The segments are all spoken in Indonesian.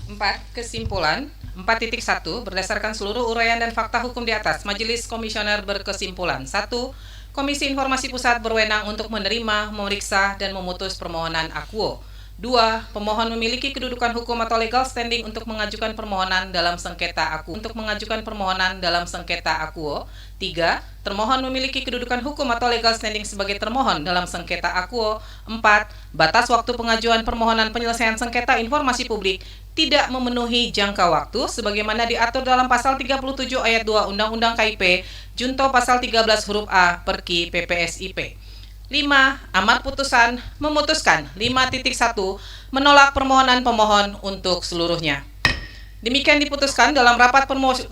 4. Kesimpulan 4.1. Berdasarkan seluruh uraian dan fakta hukum di atas, Majelis Komisioner berkesimpulan: 1. Komisi Informasi Pusat berwenang untuk menerima, memeriksa, dan memutus permohonan akuo. 2. Pemohon memiliki kedudukan hukum atau legal standing untuk mengajukan permohonan dalam sengketa akuo. 3. Termohon memiliki kedudukan hukum atau legal standing sebagai termohon dalam sengketa akuo. 4. Batas waktu pengajuan permohonan penyelesaian sengketa informasi publik tidak memenuhi jangka waktu sebagaimana diatur dalam pasal 37 ayat 2 Undang-Undang KIP junto pasal 13 huruf A Perki PPSIP. 5. Amar putusan memutuskan 5.1 menolak permohonan pemohon untuk seluruhnya. Demikian diputuskan dalam rapat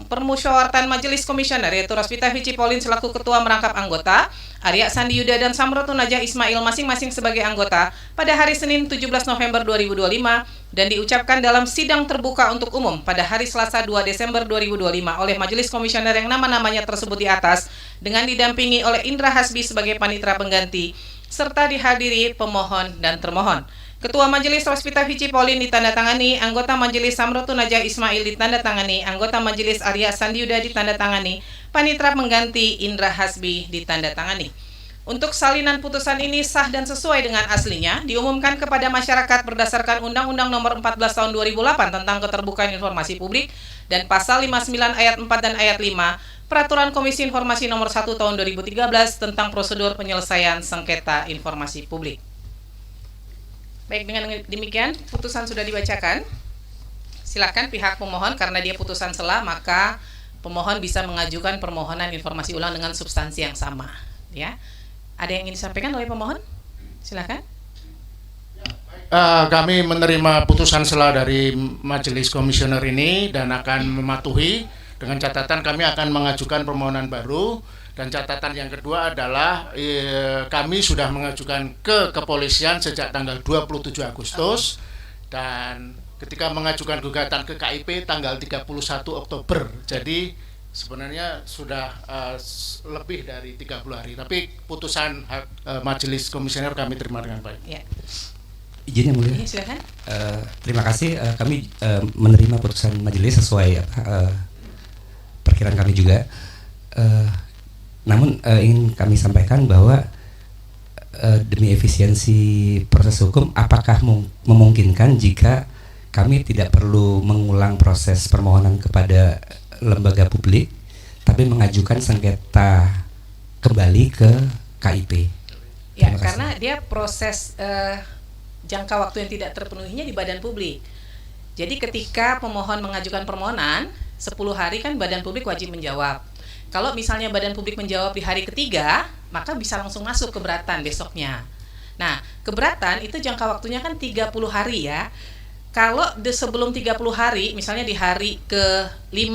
permusyawaratan Majelis Komisioner, yaitu Rospita Vici Pauline selaku Ketua Merangkap Anggota, Arya Sandi Yuda dan Samrotu Najah Ismail masing-masing sebagai anggota pada hari Senin 17 November 2025 dan diucapkan dalam sidang terbuka untuk umum pada hari Selasa 2 Desember 2025 oleh Majelis Komisioner yang nama-namanya tersebut di atas dengan didampingi oleh Indra Hasbi sebagai panitera pengganti serta dihadiri pemohon dan termohon. Ketua Majelis Rospita Vici Pauline ditandatangani, anggota Majelis Samrotu Najah Ismail ditandatangani, anggota Majelis Arya Sandi Yuda ditandatangani, panitera pengganti Indra Hasbi ditandatangani. Untuk salinan putusan ini sah dan sesuai dengan aslinya, diumumkan kepada masyarakat berdasarkan Undang-Undang Nomor 14 Tahun 2008 tentang Keterbukaan Informasi Publik dan Pasal 59 Ayat 4 dan Ayat 5 Peraturan Komisi Informasi Nomor 1 Tahun 2013 tentang Prosedur Penyelesaian Sengketa Informasi Publik. Baik, dengan demikian putusan sudah dibacakan. Silakan pihak pemohon, karena dia putusan sela, maka pemohon bisa mengajukan permohonan informasi ulang dengan substansi yang sama. Ya, ada yang ingin disampaikan oleh pemohon? Silakan. Kami menerima putusan sela dari Majelis Komisioner ini dan akan mematuhi. Dengan catatan kami akan mengajukan permohonan baru. Dan catatan yang kedua adalah kami sudah mengajukan ke kepolisian sejak tanggal 27 Agustus dan ketika mengajukan gugatan ke KIP tanggal 31 Oktober. Jadi sebenarnya sudah lebih dari 30 hari. Tapi putusan Majelis Komisioner kami terima dengan baik. Ya. Izin yang mulia. Silakan. Terima kasih. Kami menerima putusan majelis sesuai perkiraan kami juga. Namun ingin kami sampaikan bahwa demi efisiensi proses hukum, apakah memungkinkan jika kami tidak perlu mengulang proses permohonan kepada lembaga publik, tapi mengajukan sengketa kembali ke KIP? Ya, karena dia proses jangka waktu yang tidak terpenuhinya di badan publik. Jadi ketika pemohon mengajukan permohonan 10 hari kan badan publik wajib menjawab. Kalau misalnya badan publik menjawab di hari ketiga, maka bisa langsung masuk keberatan besoknya. Nah, keberatan itu jangka waktunya kan 30 hari ya. Kalau sebelum 30 hari, misalnya di hari ke-5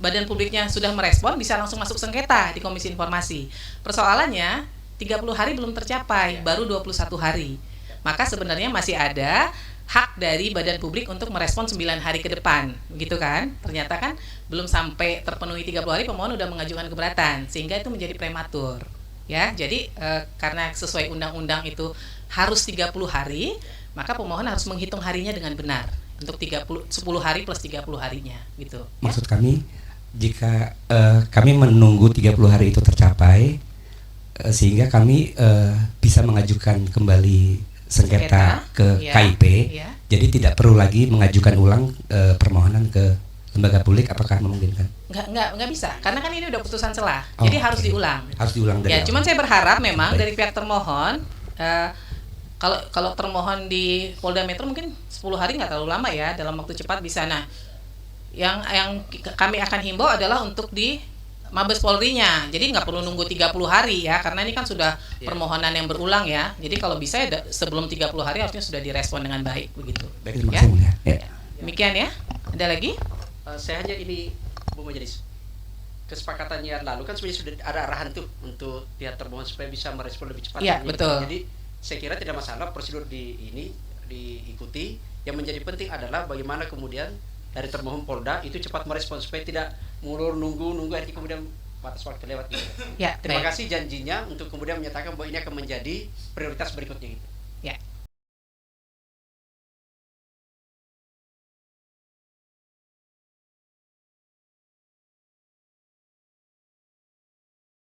badan publiknya sudah merespon, bisa langsung masuk sengketa di Komisi Informasi. Persoalannya 30 hari belum tercapai, baru 21 hari. Maka sebenarnya masih ada hak dari badan publik untuk merespon 9 hari ke depan, begitu kan? Ternyata kan belum sampai terpenuhi 30 hari pemohon udah mengajukan keberatan, sehingga itu menjadi prematur. Ya, jadi karena sesuai undang-undang itu harus 30 hari, maka pemohon harus menghitung harinya dengan benar untuk 10 hari plus 30 harinya, gitu. Maksud kami, jika kami menunggu 30 hari itu tercapai, sehingga kami bisa mengajukan kembali sengketa ke KIP, ya. Jadi tidak perlu lagi mengajukan ulang permohonan ke lembaga publik, apakah memungkinkan? Nggak bisa, karena kan ini udah putusan sela, jadi harus diulang. Harus diulang dari ya, awal. Cuman saya berharap memang dari pihak termohon, kalau termohon di Polda Metro mungkin 10 hari nggak terlalu lama ya, dalam waktu cepat bisa. Nah, yang kami akan himbau adalah untuk di Mabes Polri-nya, jadi nggak perlu nunggu 30 hari ya, karena ini kan sudah permohonan yang berulang ya. Jadi kalau bisa ya sebelum 30 hari harusnya sudah direspon dengan baik begitu. Baik, terima kasih ya. Ya. Demikian ya. Ada lagi? Saya hanya ini, Bu Majelis, kesepakatannya lalu kan sebenarnya sudah ada arahan tuh untuk pihak termohon supaya bisa merespon lebih cepat. Iya, betul. Jadi saya kira tidak masalah prosedur ini diikuti. Yang menjadi penting adalah bagaimana kemudian dari termohon Polda itu cepat merespon supaya tidak mulur nunggu nanti kemudian batas waktu lewat gitu. Ya, terima kasih janjinya untuk kemudian menyatakan bahwa ini akan menjadi prioritas berikutnya.